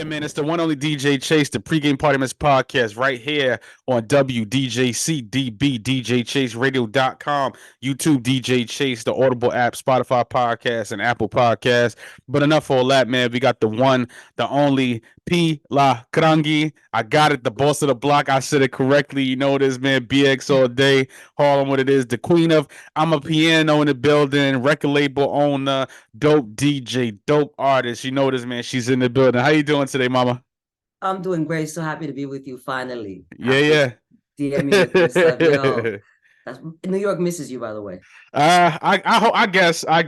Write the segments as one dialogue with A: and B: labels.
A: Yeah, man, it's the one only DJ Chase, the pregame party miss podcast right here on WDJCDB, DJChaseRadio.com, YouTube DJ Chase, the Audible app, Spotify podcast, and Apple podcast. But enough for all that, man. We got the one, the only P La Cangri. I got it, the boss of the block. I said it correctly. You know this, man. BX all day, Harlem, what it is. The queen of amapiano in the building, record label owner, dope DJ, dope artist. You know this, man. She's in the building. How you doing today, mama?
B: I'm doing great. So happy to be with you finally after
A: Yeah,
B: DMing with this stuff. Yo,
A: yeah.
B: that's New York misses you, by the way.
A: I guess I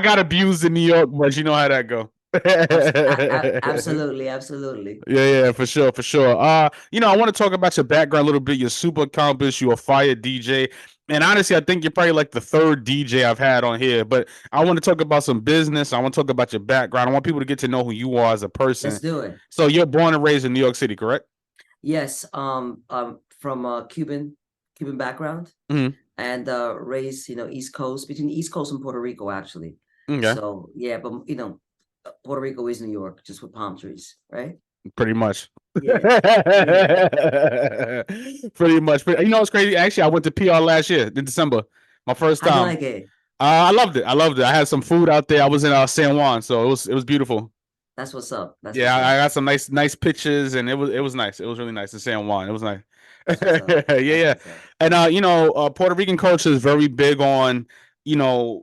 A: got abused in New York, but you know how that go.
B: Absolutely, absolutely.
A: Yeah, for sure, for sure. I want to talk about your background a little bit. You're super accomplished. You're a fire DJ. And honestly, I think you're probably like the third DJ I've had on here. But I want to talk about some business. I want to talk about your background. I want people to get to know who you are as a person.
B: Let's do it.
A: So you're born and raised in New York City, correct?
B: Yes, from a Cuban background
A: Hmm.
B: and raised, East Coast, between East Coast and Puerto Rico, actually.
A: Okay,
B: So yeah, but Puerto Rico is New York, just with palm trees, right?
A: pretty much.
B: Yeah, yeah.
A: Pretty much. You know what's crazy? Actually, I went to PR last year in December. My first
B: How'd you
A: time.
B: like it?
A: I loved it. I loved it. I had some food out there. I was in San Juan, so it was beautiful.
B: That's what's up. That's
A: Yeah,
B: what's
A: I
B: up.
A: got some nice pictures, and it was nice. It was really nice in San Juan. It was nice.
B: That's what's up.
A: Yeah,
B: That's
A: yeah.
B: what's up.
A: And Puerto Rican culture is very big on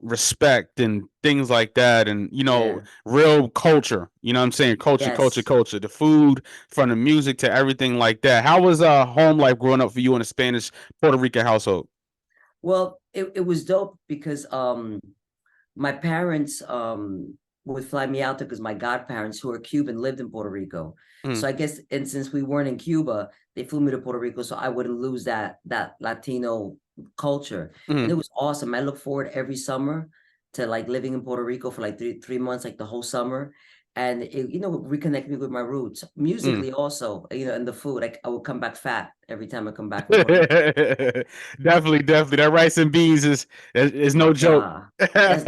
A: respect and things like that, and
B: Yeah.
A: real culture. You know what I'm saying? Culture, culture,
B: Yes.
A: culture. The food, from the music to everything like that. How was home life growing up for you in a Spanish Puerto Rican household?
B: Well, it was dope because my parents would fly me out there because my godparents who are Cuban lived in Puerto Rico.
A: Mm,
B: So I guess, and since we weren't in Cuba, they flew me to Puerto Rico so I wouldn't lose that Latino culture. And it
A: mm.
B: was awesome. I look forward every summer to like living in Puerto Rico for like three months, like the whole summer. And it, reconnect me with my roots
A: Mm.
B: musically also, and the food. I would come back fat every time I come back from Puerto Rico.
A: Definitely, definitely. That rice and beans is no joke.
B: Yeah. That's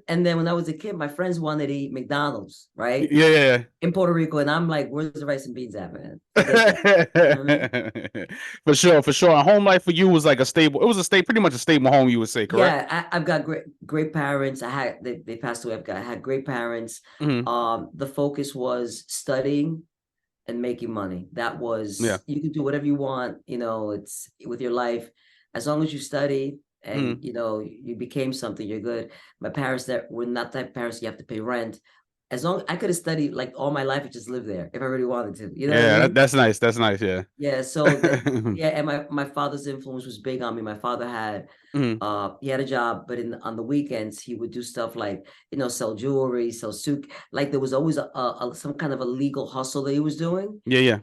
B: and then when I was a kid, my friends wanted to eat McDonald's, right?
A: Yeah.
B: In Puerto Rico, and I'm like, where's the rice and beans at, man? Forget that. You know what I mean?
A: For sure, for sure. A home life for you was like a stable. It was a pretty much a stable home. You would say, correct?
B: Yeah, I've got great parents. They passed away. I had great parents.
A: Hmm.
B: The focus was studying and making money. That
A: Yeah.
B: was you can do whatever you want, it's with your life, as long as you study and
A: Hmm.
B: you became something, you're good. My parents that were not type of parents you have to pay rent. As long I could have studied like all my life and just live there if I really wanted to. You know what I
A: Yeah.
B: mean?
A: That's nice. That's nice. Yeah.
B: Yeah, so yeah, and my father's influence was big on me. My father had
A: Hmm.
B: he had a job, but on the weekends he would do stuff like, sell jewelry, sell suit. Like there was always some kind of a legal hustle that he was doing.
A: Yeah. Yeah.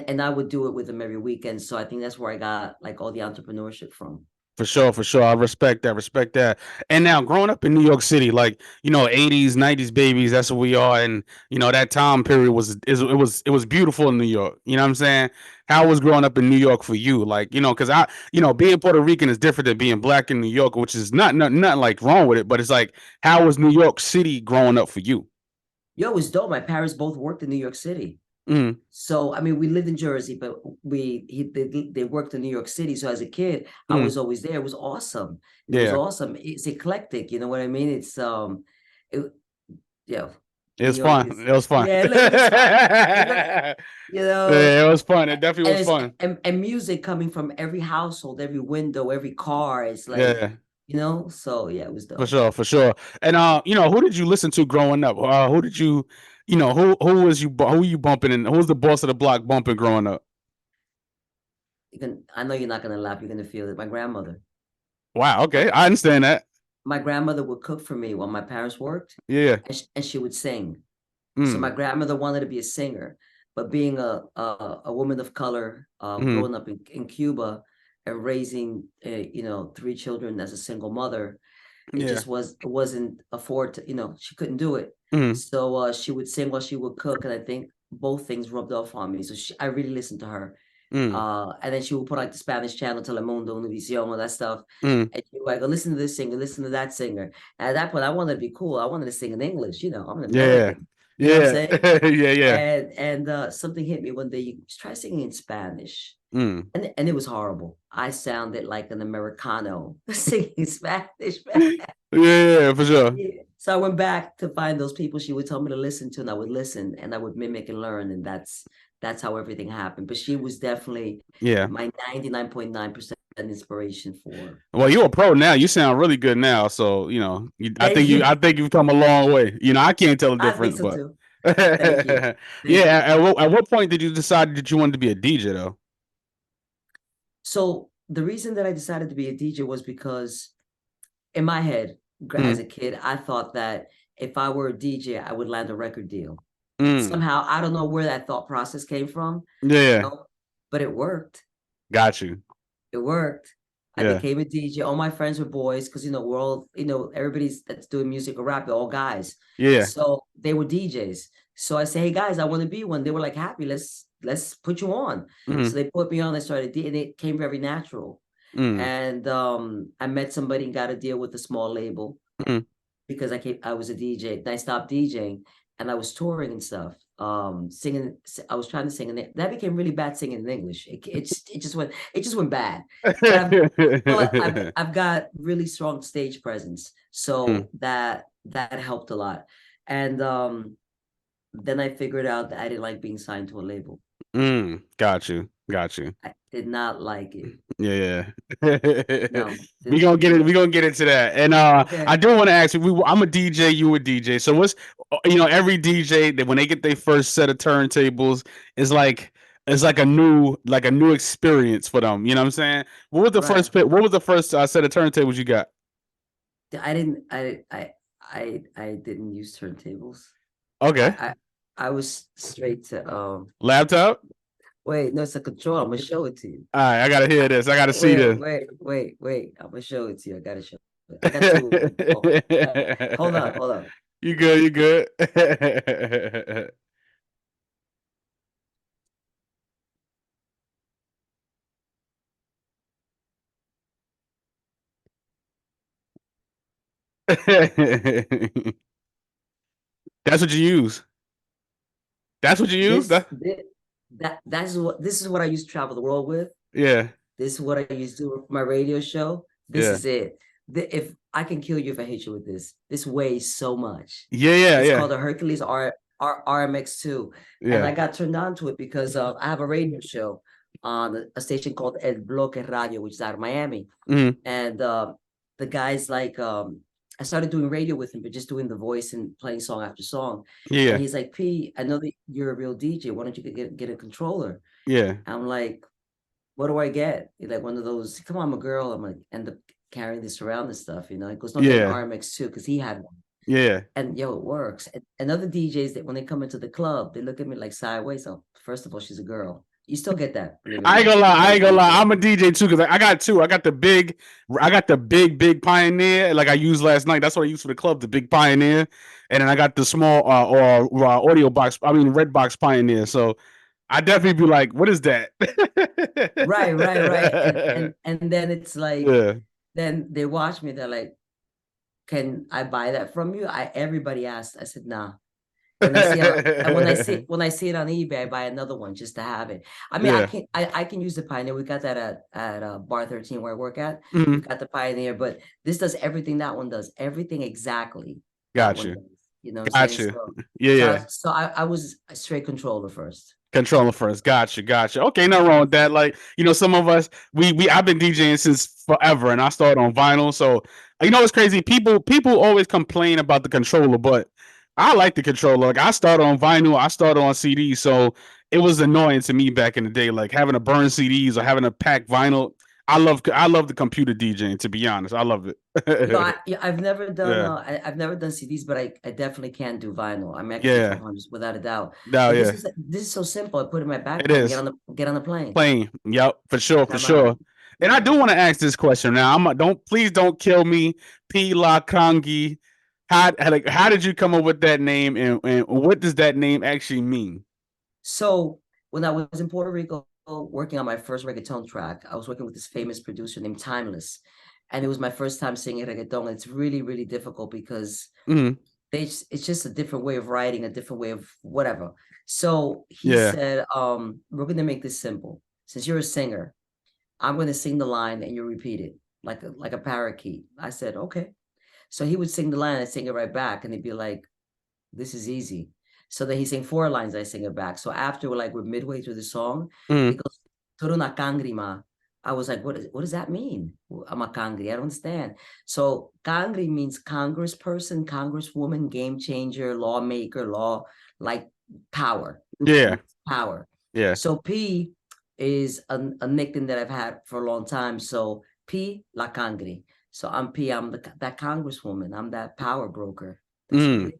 B: And I would do it with him every weekend. So I think that's where I got like all the entrepreneurship from.
A: For sure, for sure. I respect that. Respect that. And now growing up in New York City, like, 80s, 90s babies, that's what we are. And, that time period it was beautiful in New York. You know what I'm saying? How was growing up in New York for you? Like, because being Puerto Rican is different than being black in New York, which is nothing like wrong with it, but it's like, how was New York City growing up for you?
B: Yo, it was dope. My parents both worked in New York City.
A: Mm,
B: So I mean, we lived in Jersey, but they worked in New York City. So as a kid, I
A: mm,
B: was always there. It was awesome. It was
A: yeah.
B: awesome. It's eclectic. You know what I mean? It, yeah,
A: It
B: New
A: was
B: York
A: fun.
B: is
A: It was fun.
B: yeah, it's fun. It's fun. You know,
A: Yeah, it was fun. It definitely
B: and
A: was
B: it's
A: fun.
B: and music coming from every household, every window, every car. It's like,
A: Yeah.
B: So yeah, it was
A: For
B: dope.
A: sure, for sure. And who did you listen to growing up? Who did you, who you bumping and who was the boss of the block bumping growing up?
B: I know you're not gonna laugh. You're gonna feel it. My grandmother.
A: Wow, okay, I understand that.
B: My grandmother would cook for me while my parents worked,
A: Yeah.
B: and she would sing. So my
A: Mm,
B: grandmother wanted to be a singer, but being a woman of color,
A: mm,
B: growing up in Cuba and raising three children as a single mother,
A: yeah.
B: it wasn't afford to, she couldn't do it.
A: Mm,
B: So she would sing while she would cook, and I think both things rubbed off on me. So I really listened to her.
A: mm,
B: And then she would put like the Spanish channel, Telemundo, Univision, all that stuff.
A: mm.
B: And she would like, listen to this singer, listen to that singer. And at that point, I wanted to be cool. I wanted to sing in English. I'm an
A: Yeah.
B: American. You know what I'm
A: Yeah.
B: saying?
A: Yeah.
B: And something hit me one day. You try singing in Spanish.
A: Mm.
B: And it was horrible. I sounded like an Americano singing Spanish, man.
A: Yeah, for sure.
B: Yeah. So I went back to find those people she would tell me to listen to, and I would listen and I would mimic and learn, and that's how everything happened. But she was definitely
A: Yeah.
B: my 99.9% inspiration for.
A: Well, you're a pro now. You sound really good now. So,
B: Thank you.
A: I think you've come a long way. I can't tell the
B: I think
A: difference,
B: so
A: but
B: too. Thank you.
A: yeah.
B: Thank you.
A: At what point did you decide that you wanted to be a DJ though?
B: So the reason that I decided to be a DJ was because in my head, as
A: Mm,
B: a kid, I thought that if I were a DJ, I would land a record deal.
A: mm,
B: Somehow, I don't know where that thought process came from,
A: yeah.
B: but it worked.
A: Got you.
B: It worked. I
A: Yeah.
B: became a DJ. All my friends were boys because we're all, everybody's that's doing music or rap, they're all guys.
A: Yeah.
B: So they were DJs. So I say, hey guys, I want to be one. They were like, happy, let's put you on. So
A: Mm,
B: they put me on, I started, and it came very natural.
A: mm,
B: And I met somebody and got a deal with a small label
A: mm.
B: because I was a DJ. Then I stopped DJing and I was touring and stuff. Singing, I was trying to sing, and that became really bad singing in English. It just went bad. But I've got really strong stage presence,
A: Mm,
B: so that helped a lot. And then I figured out that I didn't like being signed to a label.
A: got you. Got you.
B: I did not like it.
A: Yeah, yeah.
B: No,
A: We
B: didn't,
A: gonna get it. We gonna get into that. And I
B: okay,
A: do want to ask you. I'm a DJ. You a DJ. So what's every DJ that when they get their first set of turntables is like a new experience for them. You know what I'm saying? What was the
B: right.
A: first What was the first set of turntables you got?
B: I didn't I didn't use turntables.
A: Okay,
B: I I was straight to
A: laptop.
B: wait, no, it's a control. I'm gonna show it to you.
A: All right, I gotta hear this. I gotta see this.
B: Wait. I'm gonna show it to you. I gotta show it. I got two of them. Oh, hold on.
A: You good? You good? That's what you use. That's what you use.
B: This is what I used to travel the world with.
A: Yeah,
B: This is what I used to do with my radio show. This
A: yeah,
B: is it. If I can kill you if I hit you with this weighs so much.
A: yeah, yeah,
B: It's
A: yeah,
B: called a Hercules RMX2, and I
A: yeah.
B: got turned on to it because I have a radio show on a station called El Bloque Radio, which is out of Miami,
A: Mm,
B: and the guy's like, I started doing radio with him, but just doing the voice and playing song after song, and
A: yeah,
B: he's like, P, I know that you're a real DJ. Why don't you get a controller?
A: yeah,
B: I'm like, what do I get? He's like one of those, come on, I'm a girl. I'm like, end up carrying this around and stuff, He goes, no, get an
A: yeah,
B: RMX2 because he had one.
A: yeah.
B: And yo, it works. And other DJs that when they come into the club, they look at me like sideways. So first of all, she's a girl. You still get that, believe it or
A: I ain't
B: not.
A: gonna lie. I
B: As
A: ain't
B: a
A: gonna lie.
B: DJ.
A: I'm a DJ too because I got two. I got the big. Big Pioneer like I used last night. That's what I used for the club, the big Pioneer, and then I got the small audio box. I mean, red box Pioneer. So I definitely be like, what is that?
B: Right. And then it's like,
A: Yeah.
B: then they watch me, they're like, can I buy that from you? Everybody asked. I said, nah. When I see it, and when I see it on eBay, I buy another one just to have it. I mean,
A: Yeah.
B: I can use the Pioneer. We got that at Bar 13 where I work at. We've
A: Mhm.
B: got the Pioneer, but this does everything that one does. Everything exactly that
A: Got
B: one
A: you.
B: does. You know what I'm
A: Got
B: saying?
A: you. Yeah, yeah.
B: I was a straight controller first.
A: Controller first. Gotcha, gotcha. Okay, nothing wrong with that. Like, some of us we I've been DJing since forever and I started on vinyl. So it's crazy. People always complain about the controller, but I like the controller. Like I started on vinyl, I started on CD, so it was annoying to me back in the day, like having to burn CDs or having to pack vinyl. I love the computer DJing, to be honest. I love it.
B: I've never done
A: Yeah.
B: I've never done CDs, but I definitely can do vinyl. I mean, I can do
A: Yeah.
B: 400s without a doubt.
A: No,
B: But
A: yeah.
B: this is so simple. I put it in my
A: It
B: backpack and
A: is.
B: get on the plane.
A: Plane. Yep, for sure, for
B: I'm out.
A: sure. And I do want to ask this question now. Don't please don't kill me. P La Cangri. How did you come up with that name and what does that name actually mean?
B: So when I was in Puerto Rico working on my first reggaeton track, I was working with this famous producer named Timeless. And it was my first time singing reggaeton. It's really, really difficult because
A: Mm-hmm.
B: it's just a different way of writing, a different way of whatever. So he
A: Yeah.
B: said, we're gonna make this simple. Since you're a singer, I'm gonna sing the line and you repeat it like a parakeet. I said, okay. So he would sing the line, I sing it right back, and he'd be like, this is easy. So then he sang 4 lines, I sing it back. So after we're midway through the song, he
A: Mm.
B: goes, "Toro na cangri ma." I was like, what does that mean? I'm a cangri. I don't understand. So cangri means congressperson, congresswoman, game changer, lawmaker, law, like power.
A: Yeah.
B: Power.
A: Yeah.
B: So P is a nickname that I've had for a long time. So P La Cangri. So I'm P. I'm that congresswoman. I'm that power broker. That's what
A: Mm.
B: it is.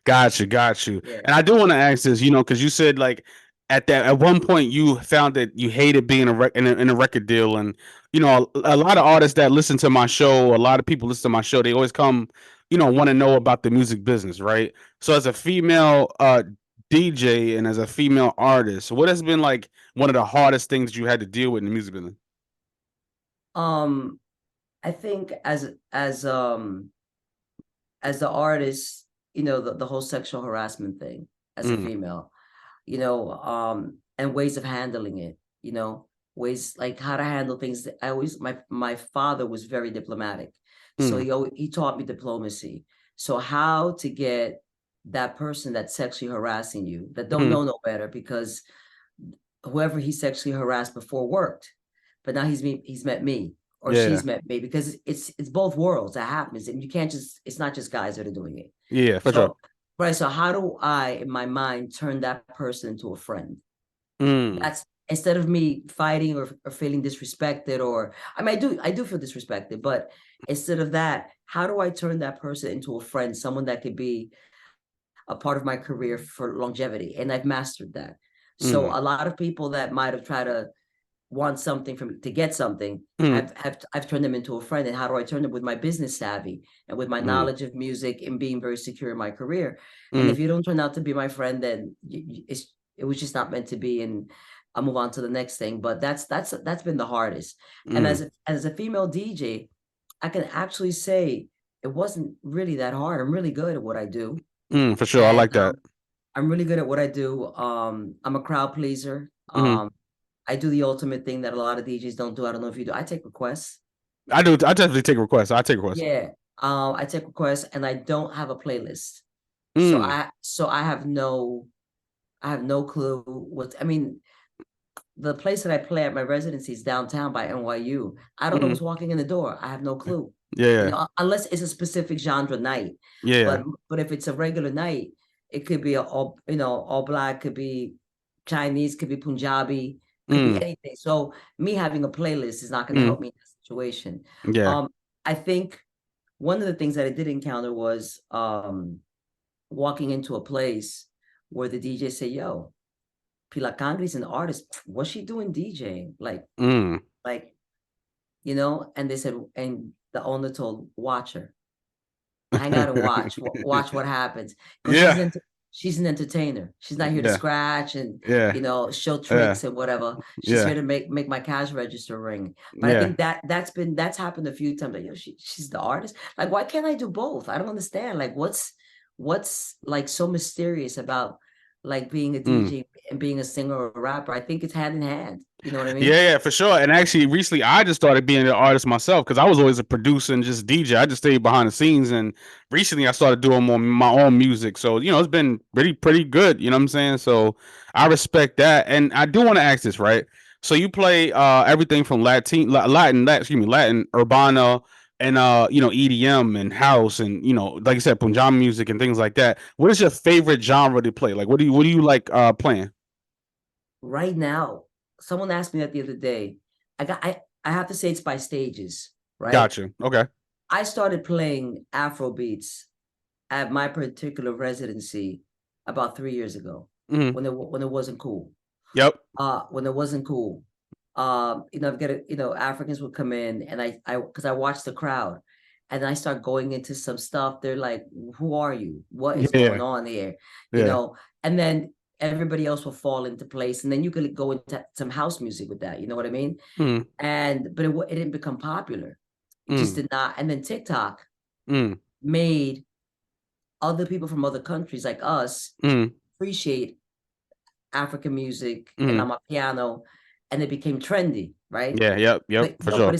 A: Got you.
B: Yeah.
A: And I do want to ask this, because you said like at one point you found that you hated being in a record deal, and a lot of artists that listen to my show, a lot of people listen to my show, they always come, want to know about the music business, right? So as a female DJ and as a female artist, what has been like one of the hardest things you had to deal with in the music business?
B: Um, I think as the artist, the whole sexual harassment thing as a
A: Mm,
B: female, and ways of handling it, ways like how to handle things. I always my father was very diplomatic, so
A: mm,
B: he taught me diplomacy. So how to get that person that's sexually harassing you that don't
A: mm,
B: know no better, because whoever he sexually harassed before worked, but now he's met me, or
A: yeah,
B: she's met me, because it's both worlds that happens, and you can't just it's not just guys that are doing it.
A: yeah, for sure.
B: So right, so how do I in my mind turn that person into a friend?
A: Mm,
B: That's instead of me fighting or feeling disrespected, or I mean I do feel disrespected, but instead of that, how do I turn that person into a friend, someone that could be a part of my career for longevity? And I've mastered that. So
A: mm,
B: a lot of people that might have tried to want something from to get something,
A: mm,
B: I've turned them into a friend. And how do I turn them? With my business savvy and with my
A: mm,
B: knowledge of music and being very secure in my career. And
A: mm,
B: if you don't turn out to be my friend, then it was just not meant to be, and I'll move on to the next thing. But that's been the hardest. And
A: mm,
B: as a female DJ, I can actually say it wasn't really that hard. I'm really good at what I do,
A: for sure. I
B: and
A: like that.
B: I'm really good at what I do. I'm a crowd pleaser.
A: Hmm.
B: I do the ultimate thing that a lot of DJs don't do. I don't know if you do. I take requests.
A: I do. I definitely take requests. I take requests.
B: Yeah. I take requests, and I don't have a playlist. So
A: Mm,
B: I have no clue what I mean. The place that I play at my residency is downtown by NYU. I don't know
A: mm,
B: who's walking in the door. I have no clue.
A: yeah,
B: Unless it's a specific genre night.
A: yeah,
B: But if it's a regular night, it could be all black, could be Chinese, could be Punjabi, could be
A: mm,
B: anything. So me having a playlist is not going to
A: mm,
B: help me in that situation.
A: yeah,
B: I think one of the things that I did encounter was walking into a place where the DJ said, "Yo, P La Cangri's an artist. What's she doing DJing?
A: mm,
B: Like, and they said, and the owner told, watch her, hang out and watch what happens, because
A: yeah,
B: she's an entertainer. She's not here to
A: yeah,
B: scratch and
A: yeah,
B: show
A: yeah,
B: tricks and whatever. She's
A: yeah,
B: here to make my cash register ring." But I
A: yeah.
B: think that's happened a few times. Like, she's the artist. Like, why can't I do both? I don't understand. Like, what's like so mysterious about like being a
A: Mm.
B: DJ and being a singer or a rapper? I think it's hand in hand. You know what I mean?
A: Yeah, for sure. And actually, recently, I just started being an artist myself because I was always a producer and just DJ. I just stayed behind the scenes, and recently, I started doing more my own music. So, it's been pretty good. You know what I'm saying? So, I respect that, and I do want to ask this, right? So, you play everything from Latin, Urbana, and EDM and house, and like I said, Punjabi music and things like that. What is your favorite genre to play? Like, what do you like playing?
B: Right now, someone asked me that the other day. I have to say it's by stages, right?
A: Gotcha. Okay.
B: I started playing Afro beats at my particular residency about 3 years ago,
A: Hmm.
B: when it wasn't cool.
A: Yep.
B: When it wasn't cool. I've got Africans would come in, and I because I watched the crowd, and I start going into some stuff. They're like, "Who are you? What is going
A: Yeah.
B: on here?" You
A: Yeah.
B: know, and then everybody else will fall into place, and then you could go into some house music with that. You know what I mean?
A: Mm,
B: But it didn't become popular. It just
A: mm,
B: did not. And then TikTok
A: mm,
B: made other people from other countries like us
A: Mm,
B: appreciate African music and
A: mm.
B: amapiano, and it became trendy, right?
A: Yeah, yep,
B: But
A: for
B: no,
A: sure.
B: but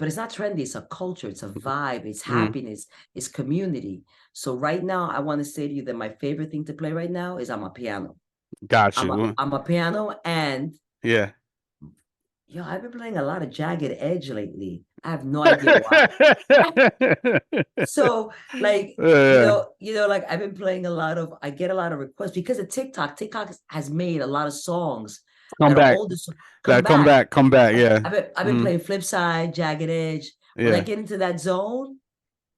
B: it's not trendy. It's a culture. It's a vibe. It's
A: Mm,
B: happiness. It's community. So right now, I want to say to you that my favorite thing to play right now is amapiano.
A: got
B: I'm a
A: you.
B: I'm a piano, and
A: Yeah.
B: yo, I've been playing a lot of Jagged Edge lately. I have no idea why. So like
A: Yeah.
B: like I've been playing a lot of. I get a lot of requests because of TikTok. TikTok has made a lot of songs
A: Come
B: that are
A: back.
B: older. So come
A: That come
B: back.
A: back, come back.
B: Like
A: Yeah.
B: I've been
A: Mm,
B: playing Flipside, Jagged Edge. When I
A: yeah.
B: get into that zone,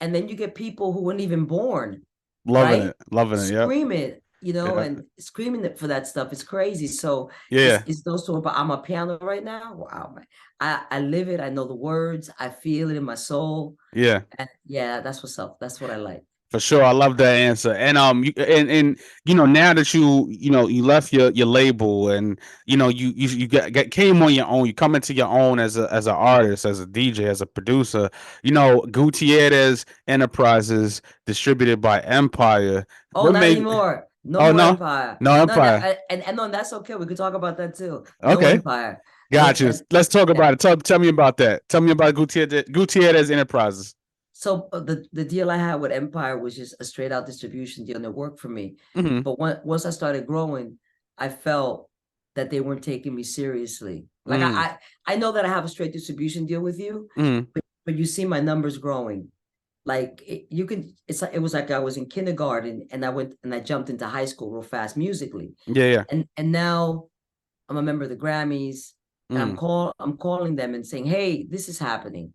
B: and then you get people who weren't even born,
A: Loving
B: right?
A: it. Loving it. Yep.
B: Screaming,
A: Yeah.
B: and screaming for that stuff. It's crazy. So
A: Yeah.
B: it's those two. But I'm a piano right now. Wow, man. I live it. I know the words. I feel it in my soul.
A: Yeah.
B: And yeah, that's what's up. That's what I like.
A: For sure, I love that answer. And and now that you left your label, and you came on your own, you come into your own as an artist, as a DJ, as a producer. Gutierrez Enterprises, distributed by Empire.
B: Oh,
A: What
B: not
A: made?
B: anymore. No
A: Oh
B: more
A: no,
B: Empire.
A: no
B: No,
A: Empire.
B: and no, that's okay. We could talk about that too. No
A: Okay,
B: Empire.
A: got you. Let's talk
B: And
A: about it. Tell me about that. Tell me about Gutierrez Enterprises.
B: so the deal I had with Empire was just a straight out distribution deal, and it worked for me.
A: Mm-hmm.
B: But once I started growing, I felt that they weren't taking me seriously. Like
A: Mm,
B: I know that I have a straight distribution deal with you,
A: mm,
B: but you see my numbers growing. Like you can, it was like I was in kindergarten and I jumped into high school real fast musically,
A: yeah, yeah.
B: and now I'm a member of the Grammys, and
A: Mm.
B: I'm calling them and saying, hey, this is happening,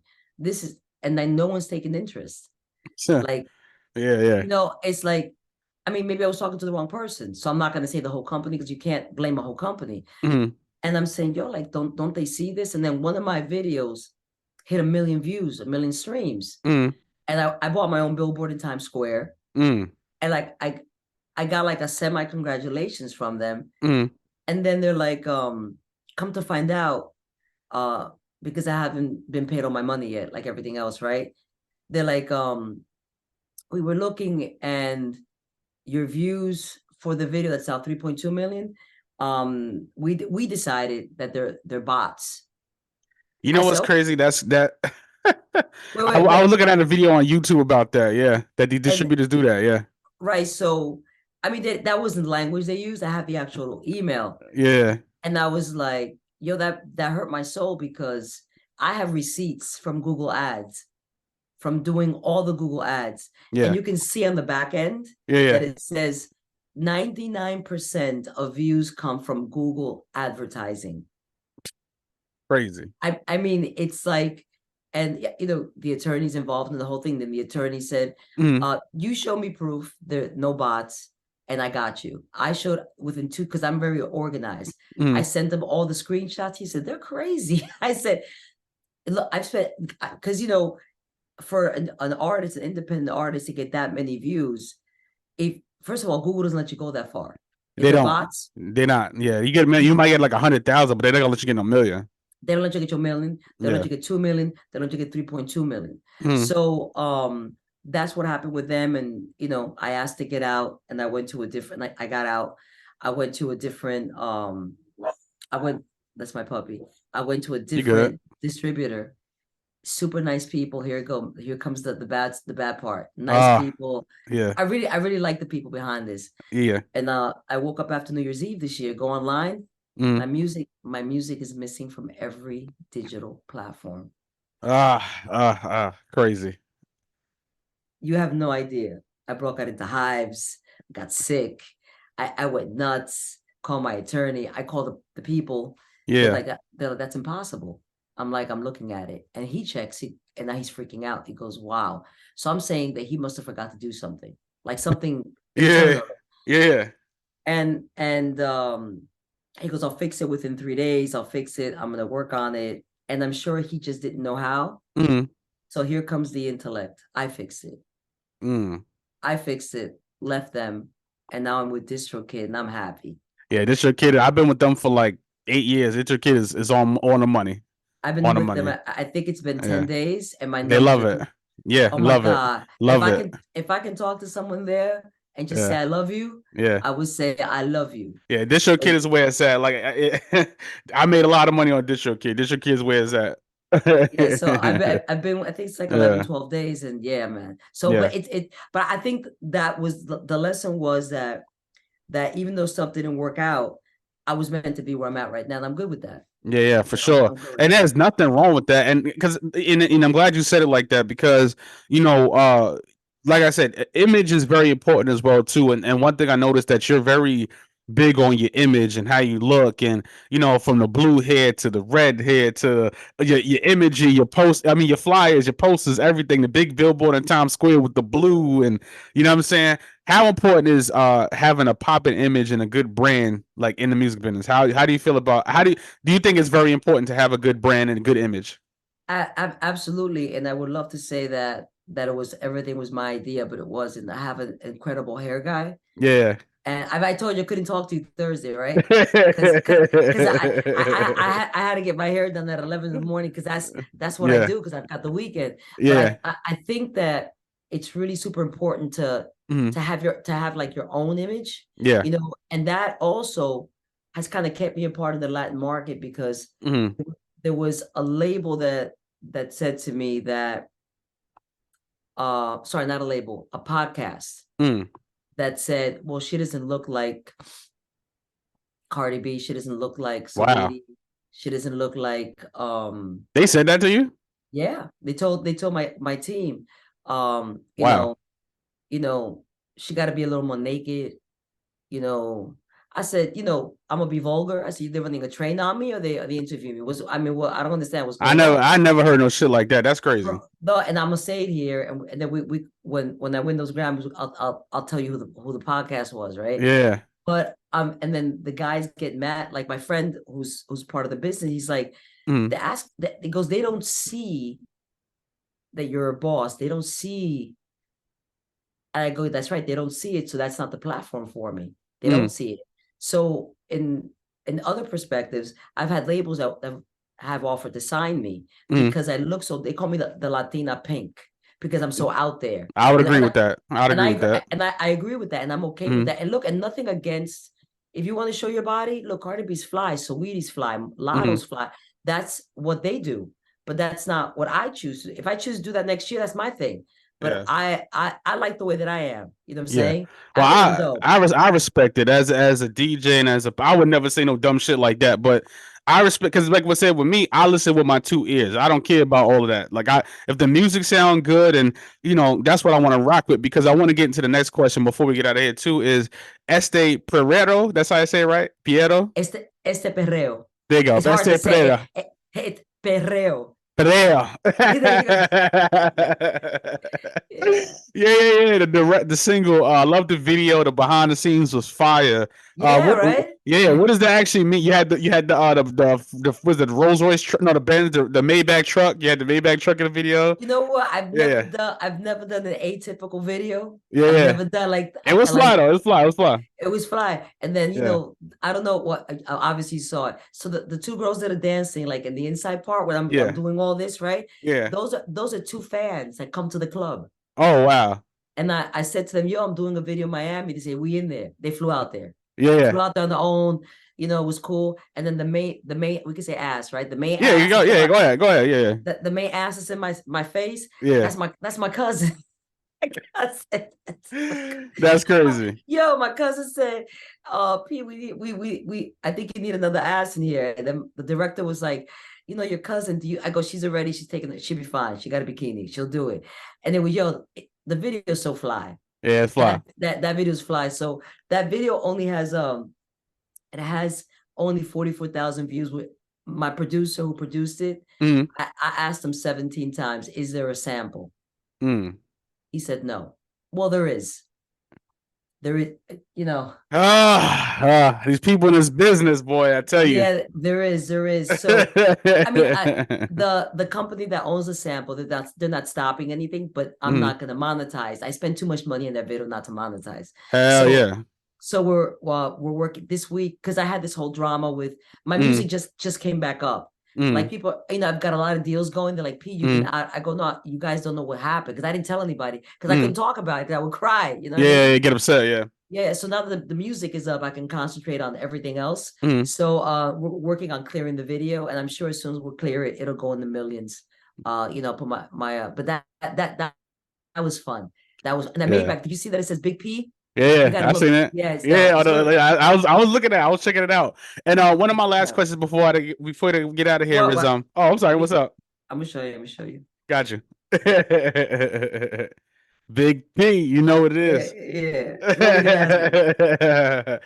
B: and then no one's taking interest. Like
A: Yeah, yeah.
B: it's like, I mean, maybe I was talking to the wrong person, so I'm not going to say the whole company because you can't blame a whole company.
A: Mm,
B: And I'm saying, yo, like, don't they see this? And then one of my videos hit 1 million views, 1 million streams,
A: mm,
B: and I bought my own billboard in Times Square,
A: mm,
B: and like I got like a semi congratulations from them,
A: mm.
B: and then they're like, come to find out, uh, because I haven't been paid all my money yet, like everything else, right? They're like, we were looking and your views for the video that's now 3.2 million, we decided that they're bots.
A: You
B: I
A: know
B: said,
A: what's
B: okay,
A: crazy? That's that. I,
B: wait,
A: I was
B: but
A: looking at a video on YouTube about that. Yeah, that the
B: and
A: distributors do that. Yeah,
B: right, so I mean that wasn't the language they used. I had the actual email,
A: yeah,
B: and I was like, yo, that hurt my soul because I have receipts from Google Ads, from doing all the Google ads. And
A: yeah,
B: you can see on the back end
A: yeah, yeah.
B: that it says 99% of views come from Google advertising.
A: Crazy.
B: I mean, it's like, and the attorney's involved in the whole thing. Then the attorney said,
A: Mm,
B: you show me proof there are no bots, and I got you. I showed within two, because I'm very organized. I
A: mm.
B: sent them all the screenshots. He said, they're crazy. I said, look, I've spent, because for an artist, an independent artist, to get that many views, if first of all, Google doesn't let you go that far. If
A: They
B: they're
A: don't.
B: bots,
A: They're not. Yeah, you might get like 100,000, but they're not gonna let you get a million.
B: they don't let you get your million, they don't let
A: Yeah.
B: you get 2 million, they don't let you get 3.2 million.
A: Mm,
B: So that's what happened with them. And I asked to get out, and I went to a different, like, I got out, I went to a different I went that's my puppy. I went to a
A: you good?
B: different distributor. Super nice people. Here comes the bad part. Nice
A: Ah,
B: people.
A: yeah,
B: I really like the people behind this.
A: yeah.
B: And I woke up after New Year's Eve this year, go online.
A: Mm.
B: My music is missing from every digital platform.
A: Crazy.
B: You have no idea. I broke out into hives, got sick. I went nuts, called my attorney. I called the people. They're
A: Yeah.
B: like, that's impossible. I'm like, I'm looking at it. And he checks it, and now he's freaking out. He goes, wow. So I'm saying that he must have forgot to do something, like something
A: Yeah.
B: internal.
A: Yeah.
B: And he goes, I'll fix it within 3 days. I'll fix it. I'm gonna work on it. And I'm sure he just didn't know how.
A: Mm,
B: So here comes the intellect. I fixed it.
A: mm.
B: I fixed it, left them, and now I'm with Distrokid, and I'm happy.
A: Yeah, this your kid. I've been with them for like 8 years. This your kid is on the money.
B: I've
A: On
B: been
A: the
B: with them.
A: money.
B: I think it's been 10
A: Yeah.
B: days, and my
A: They
B: numbers
A: love
B: are
A: it.
B: through.
A: Yeah,
B: Oh my
A: love it.
B: God.
A: Love it.
B: If I can talk to someone there, and just say I love you,
A: Yeah.
B: I would say I love you.
A: Yeah. Distrokid is where it's at. Like I made a lot of money on Distrokid. Distrokid is where it's at.
B: Yeah, so I've been I think it's like 11,
A: Yeah.
B: 12 days, and yeah, man. So
A: Yeah.
B: but I think that was the lesson was that even though stuff didn't work out, I was meant to be where I'm at right now, and I'm good with that.
A: Yeah, yeah, for sure.
B: I'm good with
A: And
B: that.
A: there's nothing wrong with that. And because and I'm glad you said it like that because you know, like I said, image is very important as well too. And one thing I noticed that you're very big on your image and how you look, and you know, from the blue hair to the red hair to your imagery, your post. I mean, your flyers, your posters, everything. The big billboard in Times Square with the blue, and you know what I'm saying. How important is having a popping image and a good brand like in the music business? How do you feel about do you think it's very important to have a good brand and a good image?
B: Absolutely, and I would love to say that it was everything was my idea, but it wasn't. I have an incredible hair guy,
A: Yeah.
B: and I told you I couldn't talk to you Thursday, right? Because I had to get my hair done at 11 in the morning because that's what I
A: Yeah.
B: do because I've got the weekend. But
A: Yeah.
B: I think that it's really super important
A: Mhm.
B: to have like your own image,
A: Yeah.
B: and that also has kind of kept me a part of the Latin market because
A: Mhm.
B: there was a label that said to me that sorry, not a label, a podcast
A: Mm.
B: that said, well, she doesn't look like Cardi B, she doesn't look like
A: Wow.
B: Saweetie, she doesn't look like
A: They said that to you?
B: yeah, they told my team, um, you
A: Wow.
B: know, you know, she got to be a little more naked, you know. I said, I'm gonna be vulgar. I said, they're running a train on me, or they interviewing me. Well, I don't understand what's
A: I
B: going
A: never
B: on.
A: I never heard no shit like that. That's crazy.
B: No, and I'm gonna say it here, and then we when I win those Grammys, I'll tell you who the podcast was, right?
A: Yeah.
B: But and then the guys get mad. Like my friend who's part of the business, he's like,
A: Mhm.
B: they ask that he goes, they don't see that you're a boss. They don't see. And I go, that's right. They don't see it, so that's not the platform for me. They don't
A: Mhm.
B: see it. So in other perspectives, I've had labels that have offered to sign me
A: Mhm.
B: because I look so. They call me the Latina Pink because I'm so out there.
A: I would
B: And
A: agree
B: and
A: with that. I would
B: and
A: agree with that.
B: I agree with that, and I'm okay with
A: Mhm.
B: that. And look, and nothing against if you want to show your body. Look, Cardi B's fly, Saweetie's fly,
A: Mhm.
B: Lotto's fly. That's what they do, but that's not what I choose. If I choose to do that next year, that's my thing. But
A: Yeah.
B: I like the way that I am. You know what I'm
A: Yeah.
B: saying?
A: Well,
B: I think I'm dope.
A: I respect it as a DJ and I would never say no dumb shit like that, but I respect because like what said with me, I listen with my two ears. I don't care about all of that. Like if the music sound good and that's what I want to rock with because I want to get into the next question before we get out of here too is Este Pereiro. That's how I say it, right? Piero.
B: Este perreo.
A: There you go.
B: It's hard
A: Este
B: to say.
A: Pereira.
B: Perreo.
A: Pereira.
B: There you go. Yeah.
A: Yeah. The single. I love the video. The behind the scenes was fire.
B: Yeah, right?
A: Yeah. What does that actually mean? You had the was it the Rolls Royce truck? No, the Benz, the Maybach truck. You had the Maybach truck in the video.
B: You know what?
A: Yeah.
B: I've never done an atypical video.
A: Yeah.
B: I've
A: Yeah.
B: never done like
A: It was
B: like
A: fly though. It was fly. It was fly.
B: it was fly. And then,
A: Yeah.
B: I don't know what obviously you saw it. So the two girls that are dancing, like in the inside part where I'm
A: Yeah.
B: doing all this, right?
A: Yeah.
B: Those are two fans that come to the club.
A: Oh wow.
B: And I said to them, yo, I'm doing a video in Miami. They say, we in there. They flew out there.
A: Yeah.
B: They
A: Yeah.
B: flew out there on their own, it was cool. And then the main, we could say ass, right? The main
A: Yeah. You
B: ass
A: go.
B: is in
A: Yeah.
B: my
A: Go ahead. Go ahead. Yeah.
B: the main ass is in my face.
A: Yeah.
B: That's my cousin.
A: That's crazy.
B: Yo, my cousin said, P, we I think you need another ass in here. And then the director was like, your cousin, I go, she's taking it, she'll be fine. She got a bikini, she'll do it. And then the video is so fly.
A: Yeah. It's fly.
B: That video is fly. So that video only has it has only 44,000 views. With my producer who produced it,
A: Mm.
B: I asked him 17 times, is there a sample?
A: Mm.
B: He said no. Well, there is. There is,
A: These people in this business, boy, I tell you.
B: yeah, there is. So I mean, the company that owns the sample, they're not stopping anything, but I'm
A: Mhm.
B: not gonna monetize. I spent too much money in that video not to monetize.
A: Hell
B: So
A: yeah.
B: so we're working this week because I had this whole drama with my
A: Mm.
B: music just came back up. Like people, I've got a lot of deals going. They're like, P, you can. I go, no, you guys don't know what happened because I didn't tell anybody because I couldn't talk about it. 'Cause I would cry. You know what I mean?
A: Yeah, get upset. Yeah.
B: Yeah. So now that the music is up, I can concentrate on everything else.
A: Mm.
B: So we're working on clearing the video, and I'm sure as soon as we clear it, it'll go in the millions. Put but that was fun. That was, and I made back. Did you see that it says Big P? You
A: Yeah,
B: got to
A: I've seen
B: look.
A: it.
B: Yeah, it's
A: Yeah,
B: dope. It's really
A: I was looking at it. I was checking it out. And one of my last
B: yeah.
A: questions before to get out of here is
B: What?
A: oh, I'm sorry. What's up?
B: I'm gonna show you. I'm gonna show you.
A: Got you. Big P, you know what it
B: Yeah,
A: is.
B: yeah. What were you gonna ask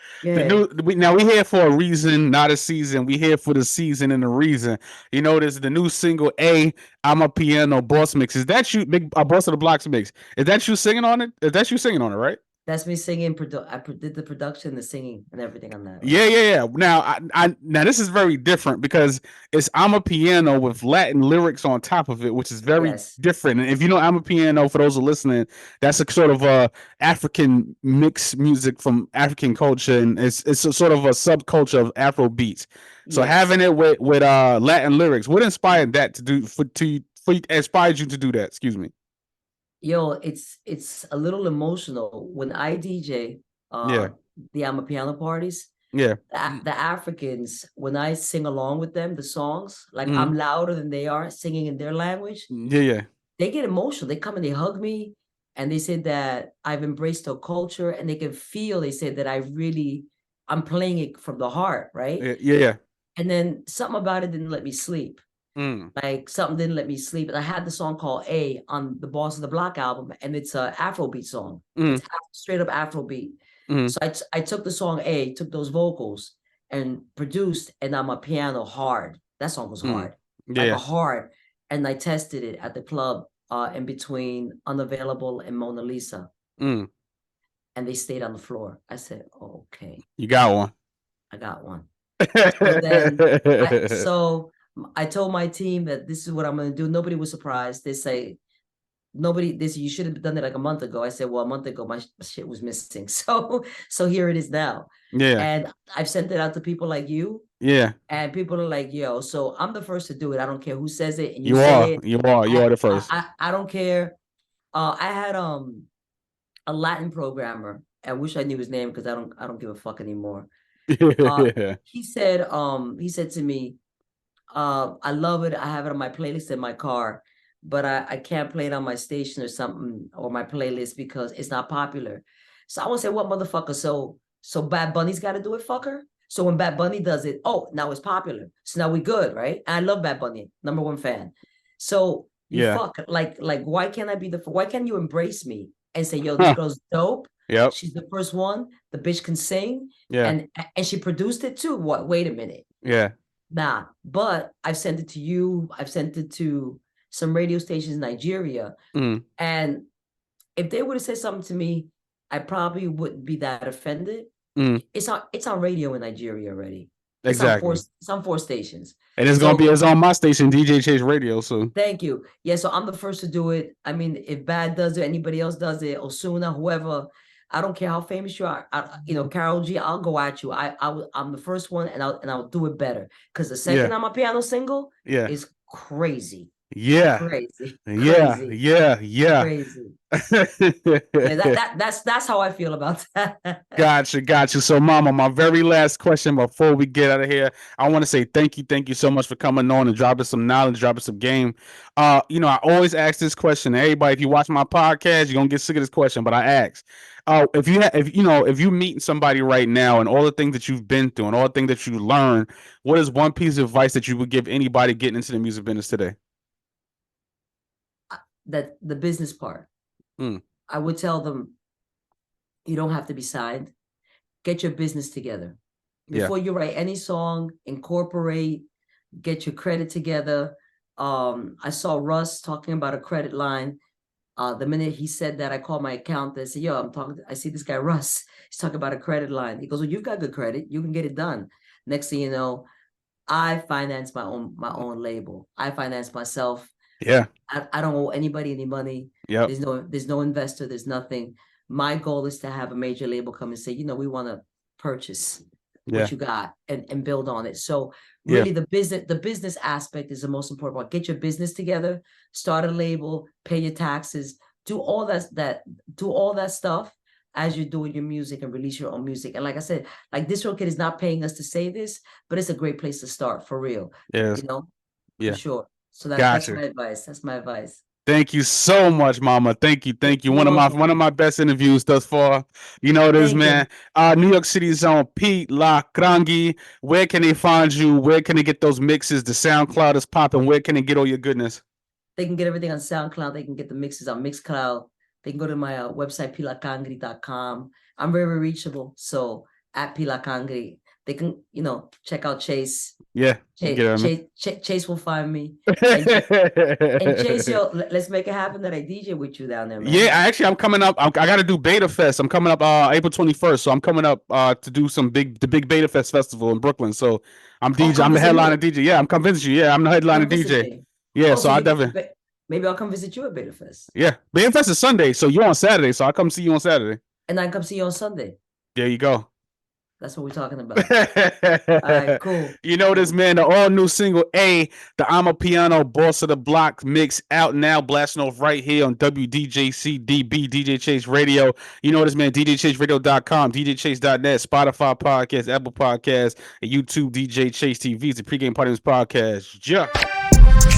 B: me? Yeah.
A: We here for a reason, not a season. We here for the season and the reason. You know, this is the new single I'm a Piano Boss Mix. Is that you, Big Boss of the Blocks Mix? Is that you singing on it? Is that you singing on it, right?
B: That's me singing. I did the production, the singing, and everything on that. Right?
A: Yeah. Now, now this is very different because it's amapiano with Latin lyrics on top of it, which is very different. And if you know amapiano, for those who are listening, that's a sort of African mixed music from African culture, and it's a sort of a subculture of Afro beats. So having it with Latin lyrics, what inspired that to do inspired you to do that? Excuse me.
B: Yo, it's a little emotional when I DJ the amapiano parties.
A: Yeah.
B: The Africans, when I sing along with them, the songs, like I'm louder than they are singing in their language.
A: Yeah.
B: They get emotional. They come and they hug me and they say that I've embraced their culture and they can feel, they say that I'm playing it from the heart, right?
A: Yeah.
B: And then something about it didn't let me sleep. Like something didn't let me sleep. And I had the song called A on the Boss of the Block album, and it's a Afrobeat song. It's straight up Afrobeat. So I took the song A, took those vocals, and produced, and I'm a piano hard. That song was hard, like a hard. And I tested it at the club in between Unavailable and Mona Lisa, and they stayed on the floor. I said, "Okay,
A: you got one."
B: I got one. So I told my team that this is what I'm going to do. Nobody was surprised. They say, you should have done it like a month ago. I said, well, a month ago, my shit was missing. So here it is now.
A: Yeah.
B: And I've sent it out to people like you.
A: Yeah.
B: And people are like, yo, so I'm the first to do it. I don't care who says it. And
A: you
B: say
A: are. You are the first.
B: I don't care. I had a Latin programmer. I wish I knew his name because I don't give a fuck anymore. He said to me, I love it. I have it on my playlist in my car, but I can't play it on my station or something, or my playlist because it's not popular. So I want to say, what motherfucker? So Bad Bunny's got to do it, fucker. So when Bad Bunny does it, now it's popular. So now we good, right? And I love Bad Bunny, #1 fan. So you fuck, like why can't I be why can't you embrace me and say, yo, this girl's dope?
A: Yep.
B: She's the first one. The bitch can sing.
A: Yeah.
B: And she produced it too. What? Wait a minute.
A: Yeah.
B: Nah, but I've sent it to you. I've sent it to some radio stations in Nigeria. And if they would have said something to me, I probably wouldn't be that offended. It's on radio in Nigeria already.
A: Exactly.
B: It's on 4 stations.
A: And it's going to be on my station, DJ Chase Radio. So
B: thank you. Yeah, so I'm the first to do it. I mean, if Bad does it, anybody else does it, Osuna, whoever, I don't care how famous you are. Karol G, I'll go at you. I'm the first one, and I'll do it better. Because the second amapiano single is crazy.
A: Yeah.
B: Crazy.
A: Yeah.
B: Crazy. That's how I feel about that.
A: Gotcha. So, Mama, my very last question before we get out of here, I want to say thank you so much for coming on and dropping some knowledge, dropping some game. I always ask this question. Everybody, if you watch my podcast, you're gonna get sick of this question, but I ask. If you meeting somebody right now and all the things that you've been through and all the things that you learned, what is one piece of advice that you would give anybody getting into the music business today?
B: That the business part. I would tell them, you don't have to be signed. Get your business together. Before you write any song, incorporate, get your credit together. I saw Russ talking about a credit line. The minute he said that, I called my accountant and said, yo, I see this guy, Russ. He's talking about a credit line. He goes, well, you've got good credit. You can get it done. Next thing you know, I finance my own label. I finance myself.
A: Yeah.
B: I don't owe anybody any money.
A: Yeah.
B: There's no investor. There's nothing. My goal is to have a major label come and say, we want to purchase
A: Yeah.
B: what you got and build on it. So
A: Yeah.
B: really the business aspect is the most important part. Get your business together, start a label, pay your taxes, do all that stuff as you're doing your music and release your own music. And like I said, like Distrokid is not paying us to say this, but it's a great place to start for real.
A: Yes.
B: For
A: Yeah.
B: sure. So that's
A: Gotcha.
B: my advice. That's my advice.
A: Thank you so much, Mama. Thank you. Thank you.
B: You're
A: One
B: welcome.
A: of my best interviews thus far. You know it is,
B: Thank
A: man.
B: you.
A: New York City zone, P La Cangri. Where can they find you? Where can they get those mixes? The SoundCloud is popping. Where can they get all your goodness?
B: They can get everything on SoundCloud. They can get the mixes on Mixcloud. They can go to my website, pilacangri.com. I'm very reachable. So at P La Cangri, they can, check out Chase.
A: Yeah, you get it,
B: Chase will find me. And Chase,
A: man.
B: let's make it happen that I DJ with you down there,
A: Yeah,
B: man.
A: I'm coming up. I got to do Beta Fest. I'm coming up April 21st. So I'm coming up to do the big Beta Fest festival in Brooklyn. So I'm
B: Oh,
A: DJ.
B: come
A: I'm the
B: visit
A: headliner
B: me.
A: DJ. Yeah, I'm come visit you. Yeah, I'm the headliner
B: Come visit
A: DJ.
B: me.
A: Yeah,
B: Oh,
A: so
B: so
A: I definitely.
B: maybe I'll come visit you at Beta Fest.
A: Yeah, Beta Fest is Sunday, so you're on Saturday. So I'll come see you on Saturday.
B: And I can come see you on Sunday.
A: There you go.
B: That's what we're talking about. All right, cool.
A: You know this,
B: Cool.
A: man. The all new single A, the Amapiano Boss of the Block mix out now, blasting off right here on WDJCDB DJ Chase Radio. You know this, man. DJChaseRadio.com, DJChase.net, Spotify podcast, Apple podcast, and YouTube DJ Chase TV. It's the pregame party of this podcast. Yeah.